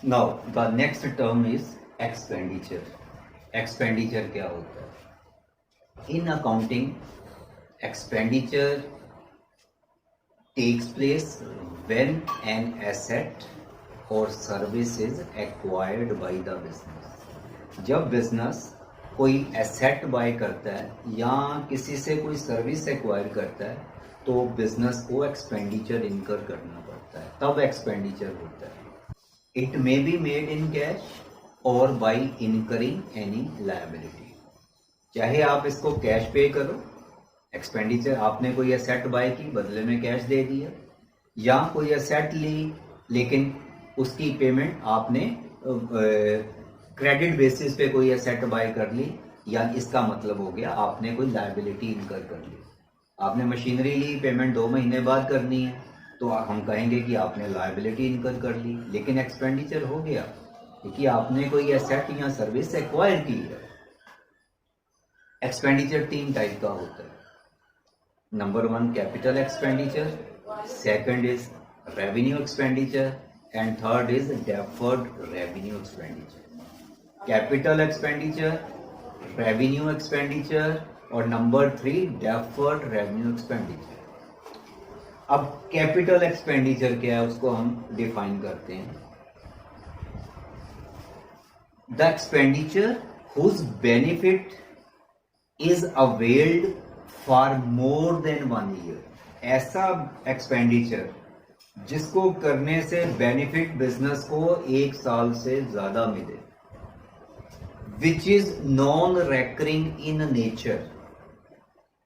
Now the next term is expenditure. Expenditure क्या होता है in accounting? Expenditure takes place when an asset or service is acquired by the business। जब business कोई asset bye करता है या किसी से कोई सर्विस एक्वायर करता है तो बिजनेस को एक्सपेंडिचर इनकर करना पड़ता है, तब एक्सपेंडिचर होता है। It may be made in cash और बाय इनकरिंग एनी लायबिलिटी। चाहे आप इसको कैश पे करो, एक्सपेंडिचर आपने कोई एसेट बाय की बदले में कैश दे दिया, या कोई एसेट ली लेकिन उसकी पेमेंट आपने क्रेडिट बेसिस पे कोई एसेट बाय कर ली, या इसका मतलब हो गया आपने कोई लायबिलिटी इनकर कर ली। आपने मशीनरी ली, पेमेंट 2 महीने बाद करनी है तो हम कहेंगे कि आपने लायबिलिटी इनकर कर ली, लेकिन एक्सपेंडिचर हो गया क्योंकि आपने कोई एसेट या सर्विस एक्वायर की है। एक्सपेंडिचर 3 टाइप का होता है। Number 1 capital expenditure, second is revenue expenditure and third is deferred revenue expenditure. Capital expenditure, revenue expenditure और नंबर 3 डेफर्ड रेवेन्यू एक्सपेंडिचर। अब कैपिटल एक्सपेंडिचर क्या है उसको हम डिफाइन करते हैं। The expenditure whose benefit is availed for more than 1 year. ऐसा expenditure जिसको करने से बेनिफिट बिजनेस को 1 साल से ज्यादा मिले, which is non recurring in nature.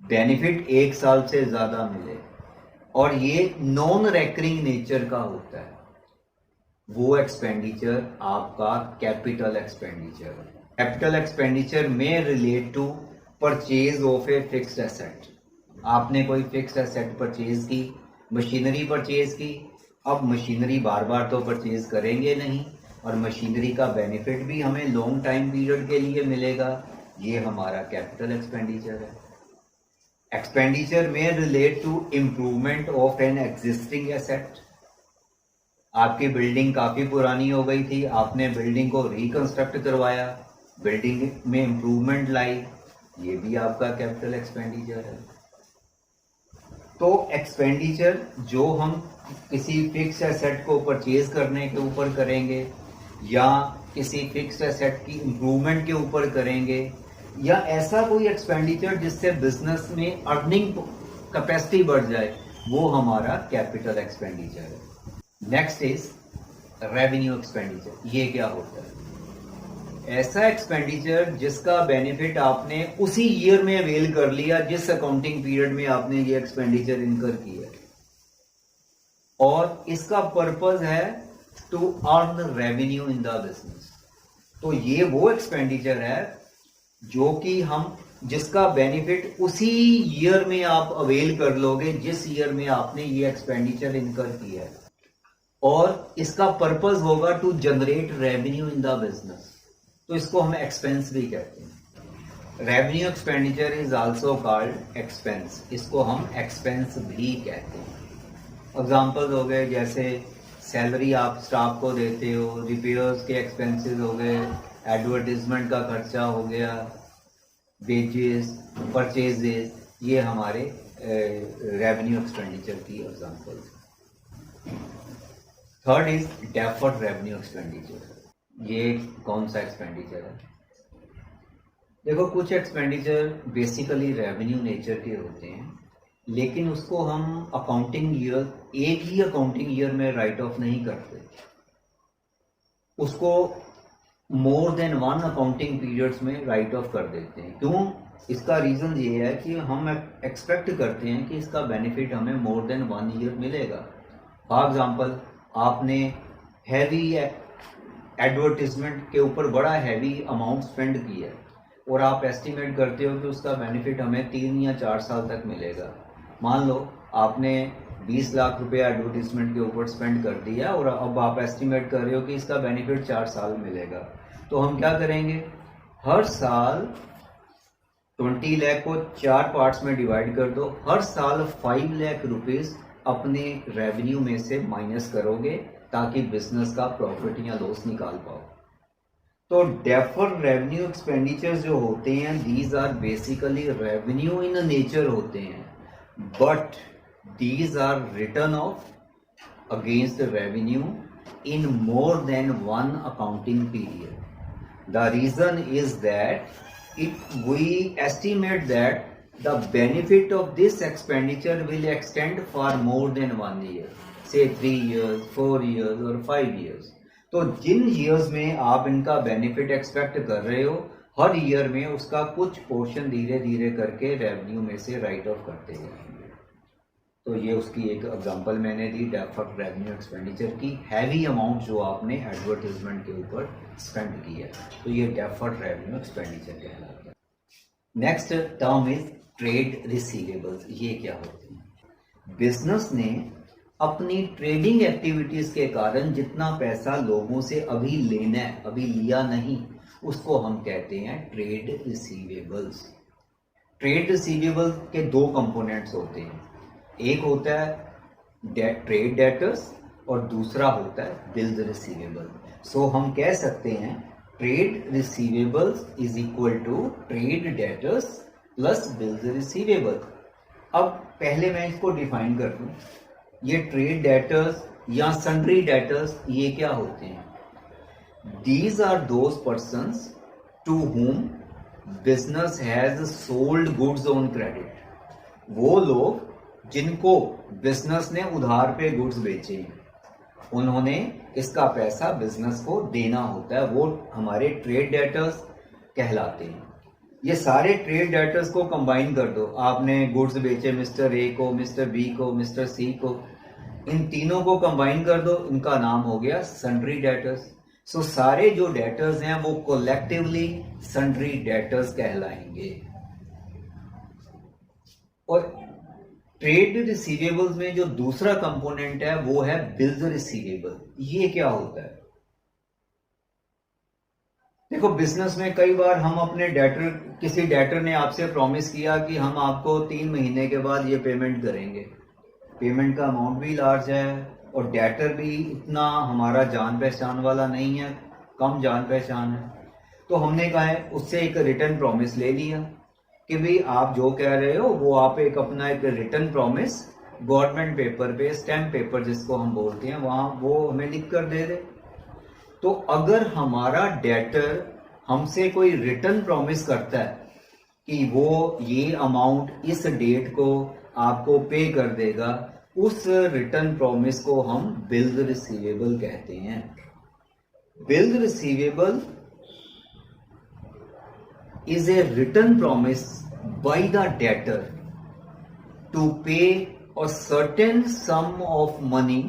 Benefit 1 साल से ज्यादा मिले और ये नॉन रेकरिंग नेचर का होता है, वो एक्सपेंडिचर आपका कैपिटल एक्सपेंडिचर है। कैपिटल एक्सपेंडिचर में relate to purchase of a fixed asset. आपने कोई फिक्स्ड एसेट परचेज की, मशीनरी परचेज की। अब मशीनरी बार बार तो परचेज करेंगे नहीं और मशीनरी का बेनिफिट भी हमें लॉन्ग टाइम पीरियड के लिए मिलेगा, ये हमारा कैपिटल एक्सपेंडिचर है। एक्सपेंडिचर में relate to improvement of an existing asset. आपकी बिल्डिंग काफी पुरानी हो गई थी, आपने बिल्डिंग को रिकंस्ट्रक्ट करवाया, बिल्डिंग में इम्प्रूवमेंट लाई, ये भी आपका कैपिटल एक्सपेंडिचर है। तो एक्सपेंडिचर जो हम किसी फिक्स एसेट को परचेज करने के ऊपर करेंगे या किसी फिक्स एसेट की इम्प्रूवमेंट के ऊपर करेंगे, या ऐसा कोई एक्सपेंडिचर जिससे बिजनेस में अर्निंग कैपेसिटी बढ़ जाए, वो हमारा कैपिटल एक्सपेंडिचर है। Next is revenue expenditure. ये क्या होता है? ऐसा एक्सपेंडिचर जिसका बेनिफिट आपने उसी ईयर में अवेल कर लिया जिस अकाउंटिंग पीरियड में आपने ये एक्सपेंडिचर इनकर किया, और इसका पर्पस है to earn revenue in the business. तो ये वो एक्सपेंडिचर है जो कि हम जिसका बेनिफिट उसी ईयर में आप अवेल कर लोगे जिस ईयर में आपने ये एक्सपेंडिचर इनकर किया है, और इसका पर्पस होगा to generate revenue in the business. तो इसको हम एक्सपेंस भी कहते हैं। Revenue expenditure is also called expense, इसको हम एक्सपेंस भी कहते हैं। एग्जांपल्स हो गए जैसे सैलरी आप स्टाफ को देते हो, रिपेयर्स के एक्सपेंसेस हो गए, एडवर्टीजमेंट का खर्चा हो गया, वेजेस, परचेजेस, ये हमारे रेवेन्यू एक्सपेंडिचर की examples. Third is deferred revenue expenditure. ये कौन सा एक्सपेंडिचर है? देखो, कुछ एक्सपेंडिचर बेसिकली रेवेन्यू नेचर के होते हैं, लेकिन उसको हम अकाउंटिंग ईयर, एक ही अकाउंटिंग ईयर में राइट ऑफ नहीं करते, उसको मोर देन 1 अकाउंटिंग पीरियड्स में राइट ऑफ कर देते हैं। क्यों? इसका रीजन ये है कि हम एक्सपेक्ट करते हैं कि इसका बेनिफिट हमें मोर देन 1 ईयर मिलेगा। फॉर एग्जांपल, आपने हैवी एडवर्टीजमेंट के ऊपर बड़ा हैवी अमाउंट स्पेंड किया है और आप एस्टिमेट करते हो कि उसका बेनिफिट हमें 3 या 4 साल तक मिलेगा। मान लो आपने 20 लाख रुपया एडवर्टीजमेंट के ऊपर स्पेंड कर दिया और अब आप एस्टिमेट कर रहे हो कि इसका बेनिफिट 4 साल मिलेगा। तो हम क्या करेंगे? हर साल 20 लाख को 4 पार्ट्स में डिवाइड कर दो, हर साल 5 लाख रुपीज अपने रेवेन्यू में से माइनस करोगे ताकि बिजनेस का प्रॉफिट या लॉस निकाल पाओ। तो डेफर्ड रेवेन्यू एक्सपेंडिचर जो होते हैं, these are basically revenue in nature होते हैं, but these are written off against the revenue in more than one accounting period. The reason is that we estimate that the benefit of this expenditure will extend for more than 1 year, say 3 years, 4 years or 5 years. तो जिन years में आप इनका benefit expect कर रहे हो, हर year में उसका कुछ portion धीरे धीरे करके revenue में से write off करते हैं। तो ये उसकी एक एग्जांपल मैंने दी डेफर्ड रेवेन्यू एक्सपेंडिचर की, हैवी अमाउंट जो आपने एडवर्टाइजमेंट के ऊपर स्पेंड किया, तो ये डेफर्ड रेवेन्यू एक्सपेंडिचर कहलाता है। Next term is trade receivables. ये क्या होते हैं? बिजनेस ने अपनी ट्रेडिंग एक्टिविटीज के कारण जितना पैसा लोगों से अभी लेना है, अभी लिया नहीं, उसको हम कहते हैं ट्रेड रिसीवेबल्स। ट्रेड रिसीवेबल्स के दो कंपोनेंट्स होते हैं, एक होता है ट्रेड डेटर्स और दूसरा होता है बिल्स रिसीवेबल। सो हम कह सकते हैं trade receivables is equal to trade debtors plus bills receivable. अब पहले मैं इसको डिफाइन कर दूं, ये ट्रेड डेटर्स या सन्ड्री डेटर्स ये क्या होते हैं? These are those persons to whom business has sold goods on credit. वो लोग जिनको बिजनेस ने उधार पे गुड्स बेचे हैं, उन्होंने इसका पैसा बिजनेस को देना होता है, वो हमारे ट्रेड डेटर्स कहलाते हैं। ये सारे ट्रेड डेटर्स को कंबाइन कर दो, आपने गुड्स बेचे मिस्टर ए को, मिस्टर बी को, मिस्टर सी को, इन तीनों को कंबाइन कर दो, इनका नाम हो गया सन्ड्री डेटर्स। सो सारे जो डेटर्स हैं वो कोलेक्टिवली सन्ड्री डेटर्स कहलाएंगे। और ट्रेड रिसीवेबल्स में जो दूसरा कंपोनेंट है वो है बिल्स रिसीवेबल। ये क्या होता है? देखो, बिजनेस में कई बार हम अपने डेटर, किसी डेटर ने आपसे प्रॉमिस किया कि हम आपको 3 महीने के बाद ये पेमेंट करेंगे, पेमेंट का अमाउंट भी लार्ज है और डेटर भी इतना हमारा जान पहचान वाला नहीं है, कम जान पहचान है, तो हमने कहा है उससे एक रिटर्न प्रॉमिस ले लिया कि भाई आप जो कह रहे हो वो आप एक अपना एक रिटर्न प्रॉमिस गवर्नमेंट पेपर पे, स्टैम्प पेपर जिसको हम बोलते हैं, वहां वो हमें लिख कर दे दे। तो अगर हमारा डेटर हमसे कोई रिटर्न प्रॉमिस करता है कि वो ये अमाउंट इस डेट को आपको पे कर देगा, उस रिटर्न प्रॉमिस को हम बिल्स रिसीवेबल कहते हैं। Bills receivable is a written promise by the debtor to pay a certain sum of money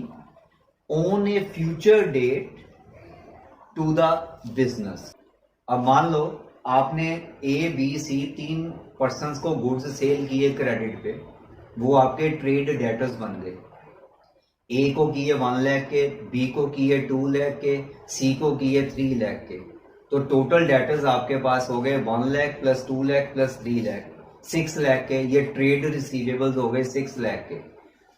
on a future date to the business। अब मान लो आपने ए बी सी 3 पर्सन्स को goods sale किए credit पे, वो आपके ट्रेड डेटर्स बन गए। ए को किए 1 लाख के, बी को किए 2 लाख के, सी को किए 3 लाख के, तो टोटल डेटर्स आपके पास हो गए 1 लाख प्लस 2 लाख प्लस 3 लाख, 6 लाख के। ये ट्रेड रिसीवेबल्स हो गए 6 लाख के।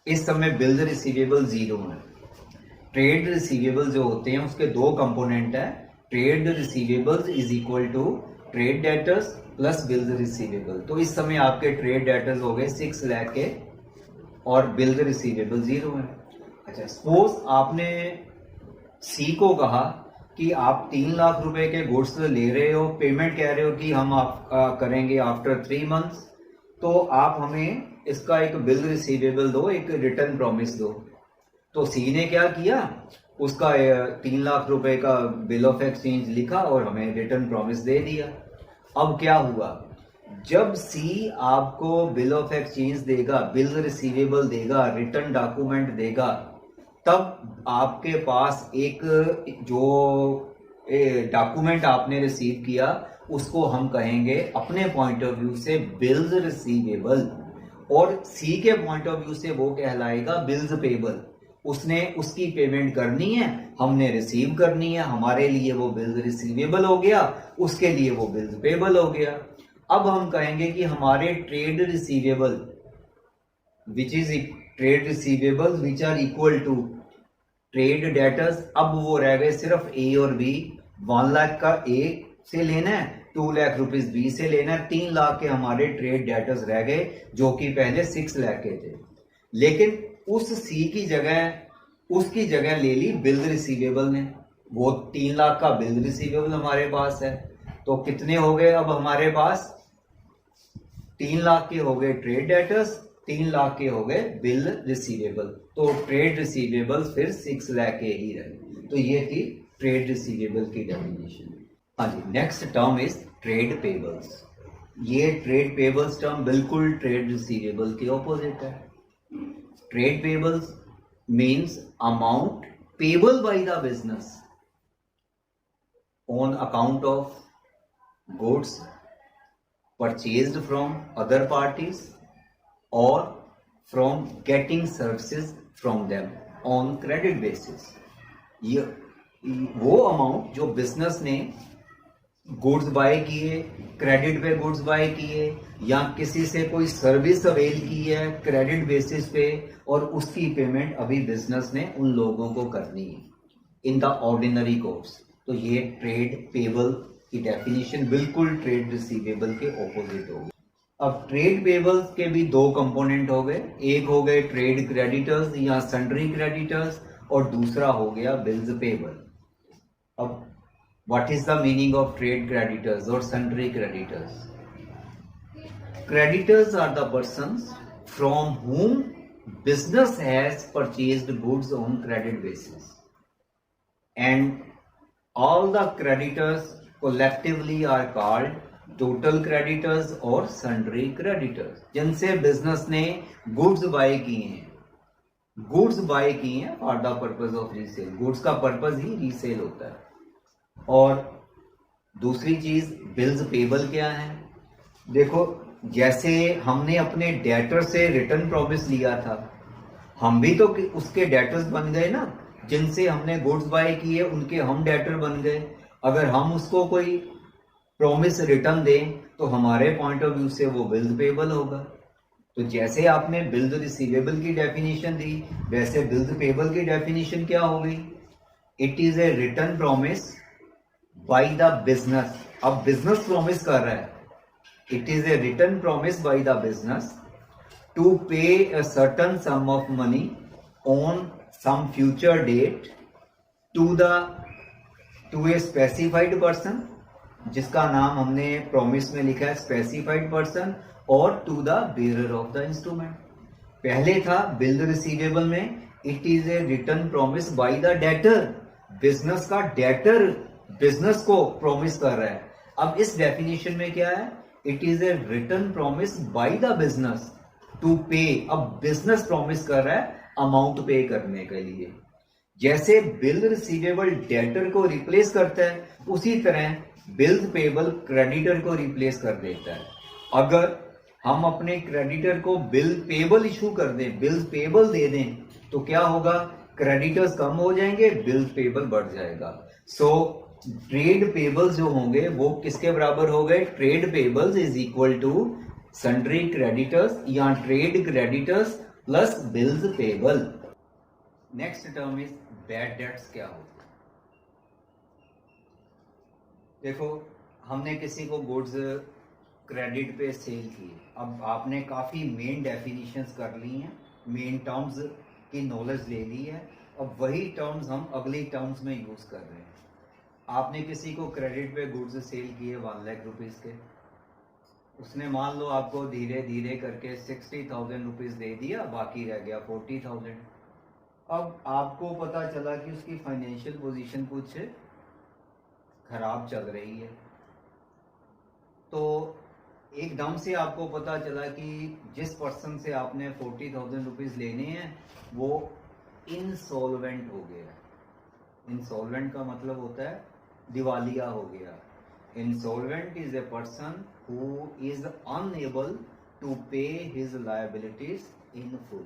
इस समय बिल्स रिसीवेबल 0 है। ट्रेड रिसीवेबल जो होते हैं उसके दो कंपोनेंट है, trade receivables is equal to trade debtors plus bills receivable. तो इस समय आपके ट्रेड डेटर्स हो गए 6 लाख के और बिल्स रिसीवेबल 0 है। अच्छा, सपोज आपने सी को कहा कि आप 3 लाख रुपए के गुड्स ले रहे हो, पेमेंट कह रहे हो कि हम आप करेंगे आफ्टर 3 मंथ्स, तो आप हमें इसका एक बिल रिसीवेबल दो, एक रिटर्न प्रॉमिस दो। तो सी ने क्या किया, उसका 3 लाख रुपए का बिल ऑफ एक्सचेंज लिखा और हमें रिटर्न प्रॉमिस दे दिया। अब क्या हुआ, जब सी आपको बिल ऑफ एक्सचेंज देगा, बिल रिसीवेबल देगा, रिटर्न डॉक्यूमेंट देगा, तब आपके पास एक जो डॉक्यूमेंट आपने रिसीव किया उसको हम कहेंगे अपने पॉइंट ऑफ व्यू से बिल्स रिसीवेबल, और सी के पॉइंट ऑफ व्यू से वो कहलाएगा बिल्स पेबल। उसने उसकी पेमेंट करनी है, हमने रिसीव करनी है, हमारे लिए वो बिल्स रिसीवेबल हो गया, उसके लिए वो बिल्स पेबल हो गया। अब हम कहेंगे कि हमारे trade receivable which is trade receivable which are equal to trade debtors, अब वो रह गए सिर्फ ए और बी। 1 लाख का ए से लेना है, 2 लाख रुपीज बी से लेना है, 3 लाख के हमारे ट्रेड डेटर्स रह गए जो कि पहले 6 लाख के थे। लेकिन उस सी की जगह उसकी जगह ले ली बिल रिसीवेबल ने, वो 3 लाख का बिल रिसीवेबल हमारे पास है। तो कितने हो गए अब हमारे पास? 3 लाख के हो गए ट्रेड डेटर्स, 3 लाख के हो गए बिल रिसीवेबल। तो ट्रेड रिसीवेबल फिर 6 लाख के ही रहे। तो ये थी ट्रेड रिसीवेबल की डेफिनेशन। हाँ जी, next term is trade payables. ये ट्रेड पेबल्स टर्म बिल्कुल ट्रेड रिसीवेबल के ऑपोजिट है। Trade payables means amount payable by the business on account of goods purchased from other parties or from getting services from them on credit basis। ये वो amount जो business ने goods by किए, credit पे goods by किए, या किसी से कोई सर्विस अवेल की है क्रेडिट बेसिस पे, और उसकी पेमेंट अभी बिजनेस ने उन लोगों को करनी है इन द ऑर्डिनरी कोर्स। तो ये ट्रेड पेबल की डेफिनेशन बिल्कुल ट्रेड रिसीवेबल के ऑपोजिट हो गई। अब ट्रेड पेबल्स के भी दो कंपोनेंट हो गए, एक हो गए ट्रेड क्रेडिटर्स या सन्ड्री क्रेडिटर्स, और दूसरा हो गया बिल्स पेबल। अब what is the meaning of trade creditors और sundry creditors? Creditors are the persons from whom business has purchased goods on credit basis, and all the creditors collectively are called total creditors और sundry creditors, जिनसे business ने goods by किए हैं, goods by किए हैं for the purpose of resale. Goods का purpose ही resale होता है। और दूसरी चीज बिल्स पेबल क्या है? देखो, जैसे हमने अपने डेटर से रिटर्न प्रॉमिस लिया था, हम भी तो उसके डेटर्स बन गए ना, जिनसे हमने गुड्स बाय किए उनके हम डेटर बन गए। अगर हम उसको कोई प्रॉमिस रिटर्न दें तो हमारे पॉइंट ऑफ व्यू से वो बिल्स पेबल होगा। तो जैसे आपने बिल्स रिसीवेबल की डेफिनेशन दी, वैसे बिल्स पेबल की डेफिनेशन क्या हो गई? It is a written promise by the business. अब बिजनेस प्रॉमिस कर रहा है, it is a written promise by the business to pay a certain sum of money on some future date to a specified person, जिसका नाम हमने promise में लिखा है स्पेसिफाइड पर्सन, और to the bearer of the instrument. पहले था bill receivable में it is a written promise by the debtor, business का डेटर बिजनेस को प्रॉमिस कर रहा है। अब इस डेफिनेशन में क्या है? It is a written promise by the business to pay. अब बिजनेस प्रॉमिस कर रहा है अमाउंट पे करने के लिए। जैसे बिल रिसीवेबल डेटर को रिप्लेस करता है, उसी तरह बिल्स पेबल क्रेडिटर को रिप्लेस कर देता है। अगर हम अपने क्रेडिटर को बिल पेबल इशू कर दें, बिल्स पेबल दे दें, तो क्या होगा? क्रेडिटर्स कम हो जाएंगे, बिल्स पेबल बढ़ जाएगा। सो ट्रेड पेबल्स जो होंगे वो किसके बराबर हो गए? Trade payables is equal to sundry creditors या trade creditors plus bills payable. Next term is bad debts. क्या होता है? देखो, हमने किसी को गुड्स क्रेडिट पे सेल की, अब आपने काफ़ी मेन डेफिनेशंस कर ली हैं, मेन टर्म्स की नॉलेज ले ली है, अब वही टर्म्स हम अगली टर्म्स में यूज़ कर रहे हैं। आपने किसी को क्रेडिट पे गुड्स सेल किए 1 लाख रुपीज़ के, उसने मान लो आपको धीरे धीरे करके 60,000 रुपीज़ दे दिया, बाकी रह गया 40,000। अब आपको पता चला कि उसकी फाइनेंशियल पोजीशन कुछ खराब चल रही है, तो एकदम से आपको पता चला कि जिस पर्सन से आपने 40,000 रुपीज़ लेने हैं वो इंसॉल्वेंट हो गया। इंसॉल्वेंट का मतलब होता है दिवालिया हो गया। Insolvent is a person who is unable to pay his liabilities in full.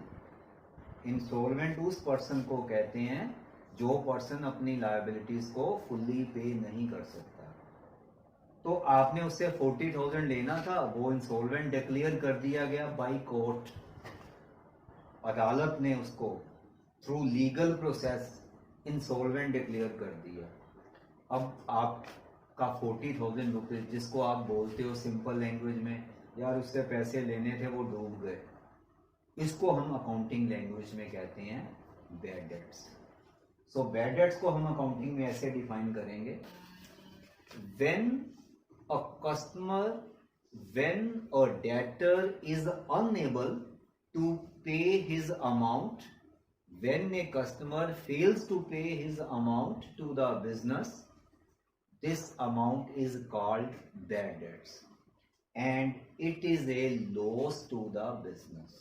Insolvent उस पर्सन को कहते हैं जो पर्सन अपनी लायबिलिटीज को फुल्ली पे नहीं कर सकता। तो आपने उससे 40,000 लेना था, वो इंसॉल्वेंट डिक्लेयर कर दिया गया बाय कोर्ट। अदालत ने उसको through legal process insolvent declare कर दिया। अब आपका 40,000 रुपीज, जिसको आप बोलते हो सिंपल लैंग्वेज में यार उससे पैसे लेने थे वो डूब गए, इसको हम अकाउंटिंग लैंग्वेज में कहते हैं bad debts. So bad debts को हम अकाउंटिंग में ऐसे डिफाइन करेंगे, when a customer when a debtor is unable to pay his amount, when a customer fails to pay his amount to the business, this amount is called bad debts and it is a loss to the business।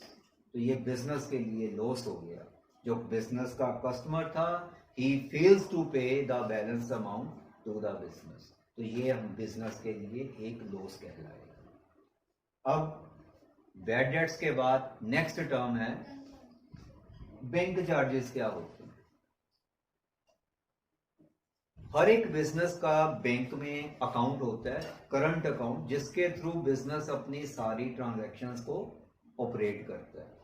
तो ये business के लिए loss हो गया। जो business का customer था, he fails to pay the balance amount to the business, तो ये हम बिजनेस के लिए एक लॉस कहलाएगा। अब बैड डेट्स के बाद नेक्स्ट टर्म है बैंक चार्जेस। क्या होते हैं? हर एक बिजनेस का बैंक में अकाउंट होता है, करंट अकाउंट, जिसके थ्रू बिजनेस अपनी सारी ट्रांजैक्शंस को ऑपरेट करता है।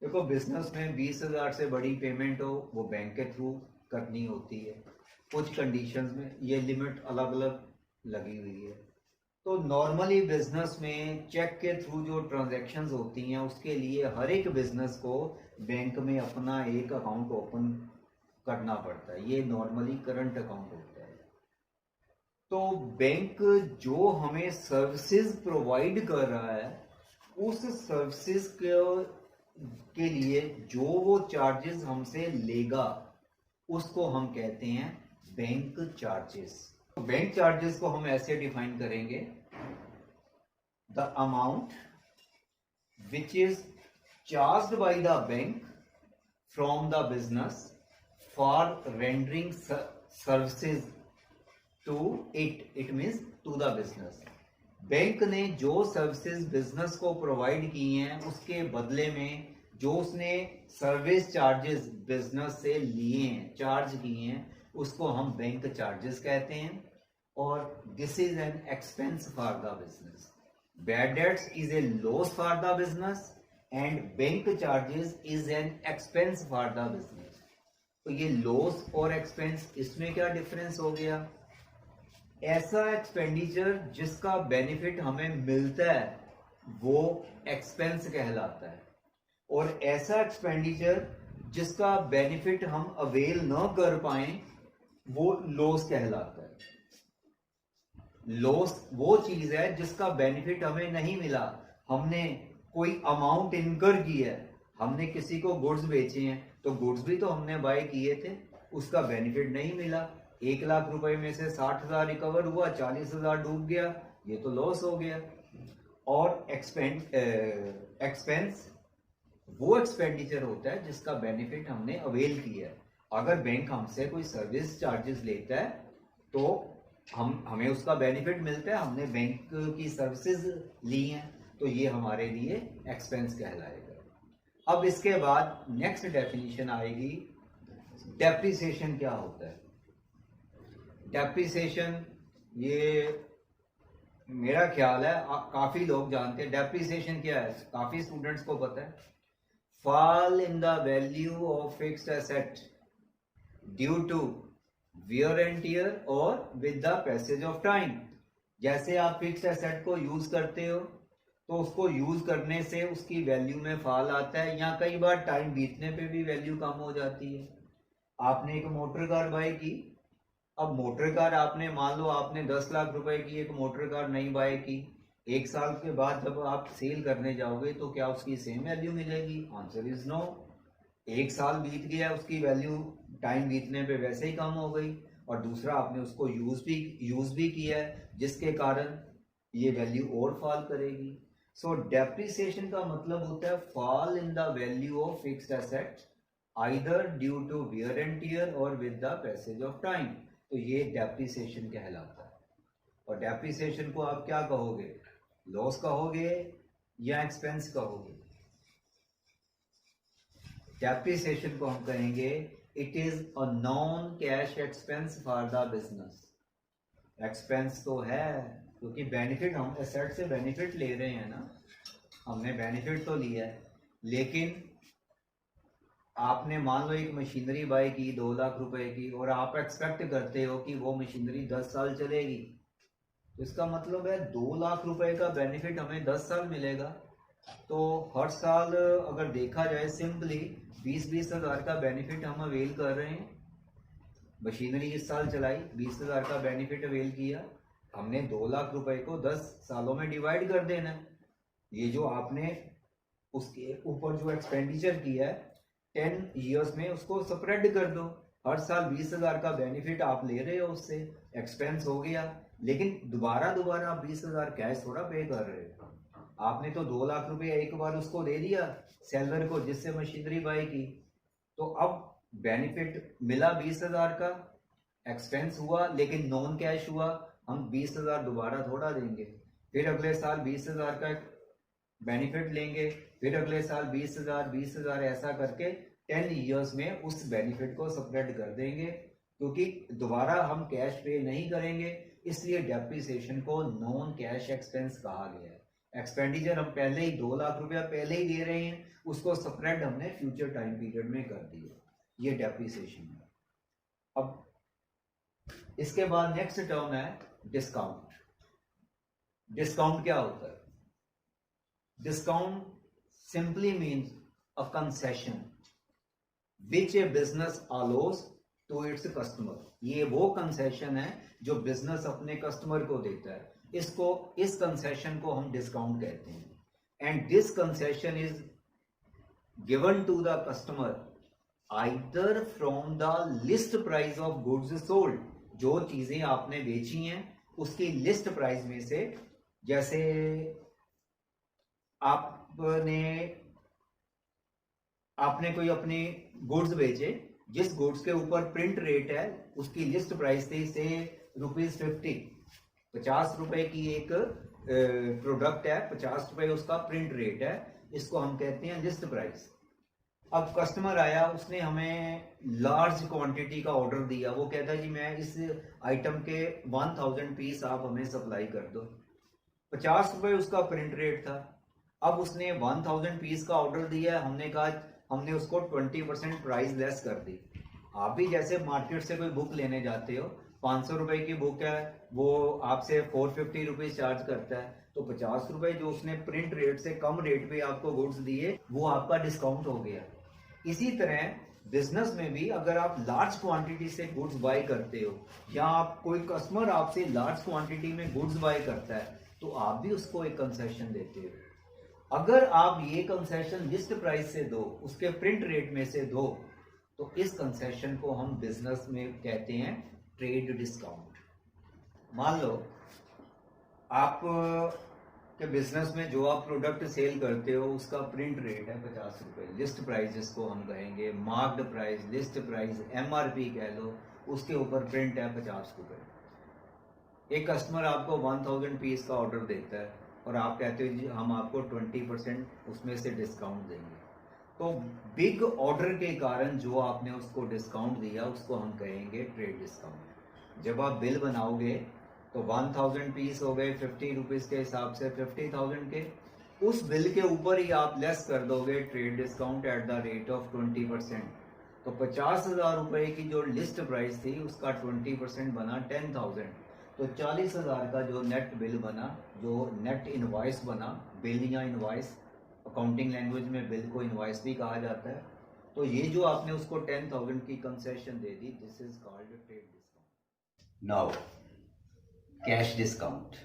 देखो बिजनेस में 20,000 से बड़ी पेमेंट हो वो बैंक के थ्रू करनी होती है, कुछ कंडीशंस में ये लिमिट अलग अलग लगी हुई है। तो नॉर्मली बिजनेस में चेक के थ्रू जो ट्रांजैक्शंस होती हैं उसके लिए हर एक बिजनेस को बैंक में अपना एक अकाउंट ओपन करना पड़ता है, ये नॉर्मली करंट अकाउंट होता है। तो बैंक जो हमें सर्विसेज प्रोवाइड कर रहा है उस सर्विसेज के लिए जो वो चार्जेस हमसे लेगा उसको हम कहते हैं बैंक चार्जेस। बैंक चार्जेस को हम ऐसे डिफाइन करेंगे, the amount which is charged by the bank from the business for rendering services to it means to the business. Bank ने जो सर्विसेज बिजनेस को प्रोवाइड की हैं उसके बदले में जो उसने सर्विस चार्जेस बिजनेस से लिए हैं, चार्ज किए हैं, उसको हम बैंक चार्जेस कहते हैं। और this is an expense for the business. Bad debts is a loss for the business and bank charges is an expense for the business. तो ये लॉस और एक्सपेंस, इसमें क्या डिफरेंस हो गया? ऐसा एक्सपेंडिचर जिसका बेनिफिट हमें मिलता है वो एक्सपेंस कहलाता है, और ऐसा एक्सपेंडिचर जिसका बेनिफिट हम अवेल न कर पाए वो लॉस कहलाता है। लॉस वो चीज है जिसका बेनिफिट हमें नहीं मिला। हमने कोई अमाउंट इनकर की है, हमने किसी को गुड्स बेचे हैं, तो गुड्स भी तो हमने बाय किए थे, उसका बेनिफिट नहीं मिला। 1 लाख रुपए में से 60,000 रिकवर हुआ, 40,000 डूब गया, ये तो लॉस हो गया। और एक्सपेंस वो एक्सपेंडिचर होता है जिसका बेनिफिट हमने अवेल किया है। अगर बैंक हमसे कोई सर्विस चार्जेस लेता है तो हमें उसका बेनिफिट मिलता है, हमने बैंक की सर्विसेज ली हैं, तो ये हमारे लिए एक्सपेंस कहलाएगा। अब इसके बाद नेक्स्ट डेफिनेशन आएगी, डेप्रिसिएशन क्या होता है? डेप्रिसिएशन, ये मेरा ख्याल है काफी लोग जानते हैं। डेप्रिसिएशन क्या है? काफी स्टूडेंट्स को पता है। Fall in the value of fixed asset due to wear and tear और with the passage of time. जैसे आप फिक्स्ड एसेट को यूज करते हो तो उसको यूज करने से उसकी वैल्यू में फॉल आता है, या कई बार टाइम बीतने पे भी वैल्यू कम हो जाती है। आपने एक मोटर कार बाय की, अब मोटर कार आपने, मान लो आपने 10 लाख रुपए की एक मोटर कार नहीं बाय की, 1 साल के बाद जब आप सेल करने जाओगे तो क्या उसकी सेम वैल्यू मिलेगी? Answer is no. 1 साल बीत गया, उसकी वैल्यू टाइम बीतने पे वैसे ही कम हो गई, और दूसरा आपने उसको यूज भी किया है जिसके कारण ये वैल्यू और फॉल करेगी। सो डेप्रिसिएशन का मतलब होता है fall in the value of fixed asset either due to wear and tear और with the passage of time. तो ये डेप्रिसिएशन कहलाता है। और डेप्रिसिएशन को आप क्या कहोगे? लॉस कहोगे या एक्सपेंस कहोगे? डेप्रिसिएशन को हम कहेंगे it is a non cash expense for the business. Expense तो है क्योंकि बेनिफिट, हम एसेट से बेनिफिट ले रहे हैं ना, हमने बेनिफिट तो लिया है, लेकिन आपने मान लो एक मशीनरी बाय की 2 लाख रुपए की, और आप एक्सपेक्ट करते हो कि वो मशीनरी 10 साल चलेगी, तो इसका मतलब है 2 लाख रुपए का बेनिफिट हमें 10 साल मिलेगा। तो हर साल अगर देखा जाए सिंपली 20-20 हज़ार का बेनिफिट हम अवेल कर रहे हैं। मशीनरी इस साल चलाई, 20 हज़ार का बेनिफिट अवेल किया, हमने 2 लाख रुपए को 10 सालों में डिवाइड कर देना है। ये जो आपने उसके ऊपर जो एक्सपेंडिचर किया है 10 ईयर्स में उसको स्प्रेड कर दो। हर साल 20 हज़ार का बेनिफिट आप ले रहे हो, उससे एक्सपेंस हो गया, लेकिन दोबारा दोबारा आप 20 हज़ार कैश थोड़ा पे कर रहे हो। आपने तो 2 लाख रुपए एक बार उसको दे दिया सेलर को जिससे मशीनरी बाय की, तो अब बेनिफिट मिला 20 हज़ार का, एक्सपेंस हुआ लेकिन नॉन कैश हुआ, हम 20 हज़ार दोबारा थोड़ा देंगे, फिर अगले साल 20 हज़ार का बेनिफिट लेंगे, फिर अगले साल 20 हज़ार 20 हज़ार, ऐसा करके 10 ईयर्स में उस बेनिफिट को स्प्रेड कर देंगे, क्योंकि दोबारा हम कैश पे नहीं करेंगे, इसलिए डेप्रिसिएशन को नॉन कैश एक्सपेंस कहा गया है। एक्सपेंडिचर हम पहले ही 2 लाख रुपया पहले ही दे रहे हैं, उसको स्प्रेड हमने फ्यूचर टाइम पीरियड में कर दिया, ये डेप्रिसिएशन है। अब इसके बाद नेक्स्ट टर्म है डिस्काउंट। डिस्काउंट क्या होता है? Discount simply means a concession which a business allows to its customer. ये वो कंसेशन है जो बिजनेस अपने कस्टमर को देता है, इस कंसेशन को हम डिस्काउंट कहते हैं। And this concession is given to the customer either from the list price of goods sold, जो चीजें आपने बेची हैं उसकी लिस्ट प्राइस में से, जैसे आपने कोई अपनी गुड्स बेचे, जिस गुड्स के ऊपर प्रिंट रेट है उसकी लिस्ट प्राइस थी से ₹50, 50 रुपए की एक प्रोडक्ट है, 50 रुपए उसका प्रिंट रेट है, इसको हम कहते हैं लिस्ट प्राइस। अब कस्टमर आया, उसने हमें लार्ज क्वांटिटी का ऑर्डर दिया, वो कहता है जी मैं इस आइटम के 1000 पीस आप हमें सप्लाई कर दो, 50 रुपए उसका प्रिंट रेट था। अब उसने 1000 पीस का ऑर्डर दिया, हमने कहा, हमने उसको 20% प्राइस लेस कर दी। आप भी जैसे मार्केट से कोई बुक लेने जाते हो, 500 रुपए की बुक है, वो आपसे 450 रुपीज चार्ज करता है, तो 50 रुपए जो उसने प्रिंट रेट से कम रेट पे आपको गुड्स दिए वो आपका डिस्काउंट हो गया। इसी तरह बिजनेस में भी अगर आप लार्ज क्वांटिटी से गुड्स बाय करते हो, या आप कोई कस्टमर आपसे लार्ज क्वांटिटी में गुड्स बाय करता है, तो आप भी उसको एक कंसेशन देते हो। अगर आप ये कंसेशन लिस्ट प्राइस से दो, उसके प्रिंट रेट में से दो, तो इस कंसेशन को हम बिजनेस में कहते हैं ट्रेड डिस्काउंट। मान लो आप के बिजनेस में जो आप प्रोडक्ट सेल करते हो उसका प्रिंट रेट है 50 रुपए, लिस्ट प्राइस जिसको हम कहेंगे, marked price, list price, MRP कह लो, उसके ऊपर प्रिंट है 50 रुपए। एक कस्टमर आपको 1000 पीस का ऑर्डर देता है और आप कहते हो जी हम आपको 20% उसमें से डिस्काउंट देंगे, तो बिग ऑर्डर के कारण जो आपने उसको डिस्काउंट दिया उसको हम कहेंगे ट्रेड डिस्काउंट। जब आप बिल बनाओगे तो 1000 पीस हो गए 50 रुपीज के हिसाब से 50,000 के, उस बिल के ऊपर ही आप लेस कर दोगे trade discount at the rate of 20%। तो 50,000 रुपए की जो लिस्ट प्राइस थी उसका 20% बना 10,000, तो 40,000 का जो नेट बिल बना, जो नेट इनवॉइस बना, बिल या इनवॉइस, अकाउंटिंग लैंग्वेज में बिल को इनवॉइस भी कहा जाता है, तो ये जो आपने उसको 10,000 की कंसेशन दे दी, this is called trade discount. Now cash discount.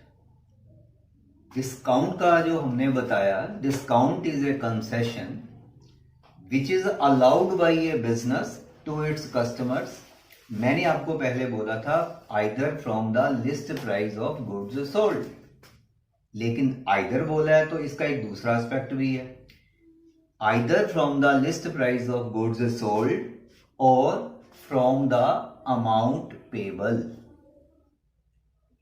Discount का जो हमने बताया, discount is a concession which is allowed by a business to its customers. मैंने आपको पहले बोला था either from the list price of goods sold, लेकिन आइदर बोला है तो इसका एक दूसरा एस्पेक्ट भी है, either from the list price of goods sold और from the amount payable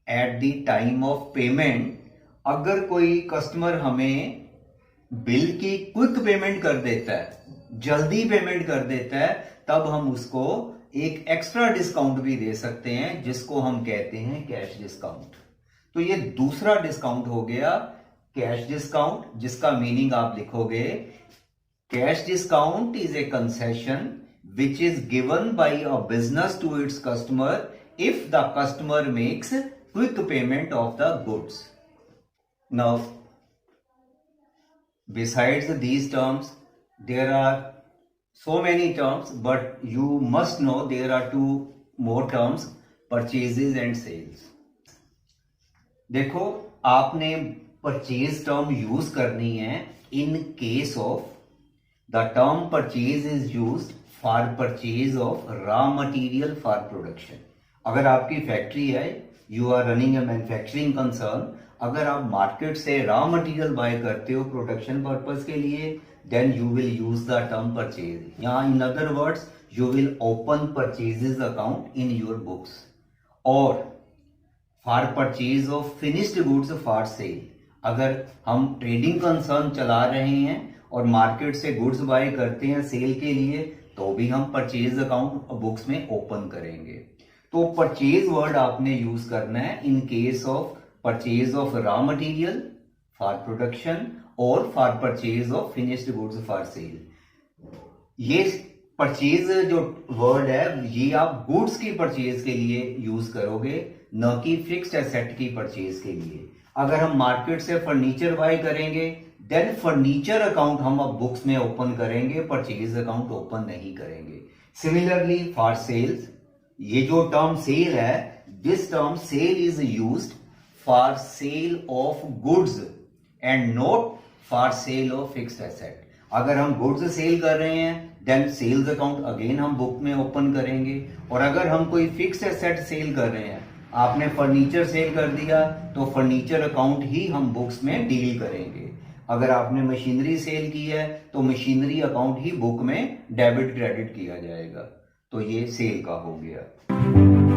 at the time of payment. अगर कोई कस्टमर हमें बिल की क्विक पेमेंट कर देता है, जल्दी पेमेंट कर देता है, तब हम उसको एक एक्स्ट्रा डिस्काउंट भी दे सकते हैं जिसको हम कहते हैं कैश डिस्काउंट। तो ये दूसरा डिस्काउंट हो गया कैश डिस्काउंट, जिसका मीनिंग आप लिखोगे Cash discount is a concession which is given by a business to its customer if the customer makes quick payment of the goods. Now, besides these terms, there are so many terms, but you must know there are two more terms, purchases and sales. देखो, आपने purchase term use करनी है in case of the term purchase is used for purchase of raw material for production. अगर आपकी factory है, you are running a manufacturing concern, अगर आप market से रॉ मटेरियल बाय करते हो प्रोडक्शन पर्पस के लिए, then you will use the term purchase. यहाँ in other words you will open purchases account in your books. और for purchase of finished goods for sale, अगर हम trading concern चला रहे हैं और मार्केट से गुड्स बाय करते हैं सेल के लिए, तो भी हम परचेज अकाउंट बुक्स में ओपन करेंगे. तो परचेज वर्ड आपने यूज करना है in case of purchase of raw material for production और for purchase of finished goods for sale. ये परचेज जो वर्ड है, ये आप गुड्स की परचेज के लिए यूज करोगे, न कि फिक्स्ड एसेट की परचेज के लिए. अगर हम मार्केट से फर्नीचर बाय करेंगे, देन फर्नीचर अकाउंट हम अब बुक्स में ओपन करेंगे, परचेज अकाउंट ओपन नहीं करेंगे. सिमिलरली फॉर सेल्स, ये जो टर्म सेल है, this term sale is used for sale of goods and not for sale of fixed asset. अगर हम गुड्स सेल कर रहे हैं, देन सेल्स अकाउंट अगेन हम बुक में ओपन करेंगे. और अगर हम कोई फिक्स्ड एसेट सेल कर रहे हैं, आपने फर्नीचर सेल कर दिया, तो फर्नीचर अकाउंट ही हम बुक्स में डील करेंगे. अगर आपने मशीनरी सेल की है, तो मशीनरी अकाउंट ही बुक में डेबिट क्रेडिट किया जाएगा. तो ये सेल का हो गया.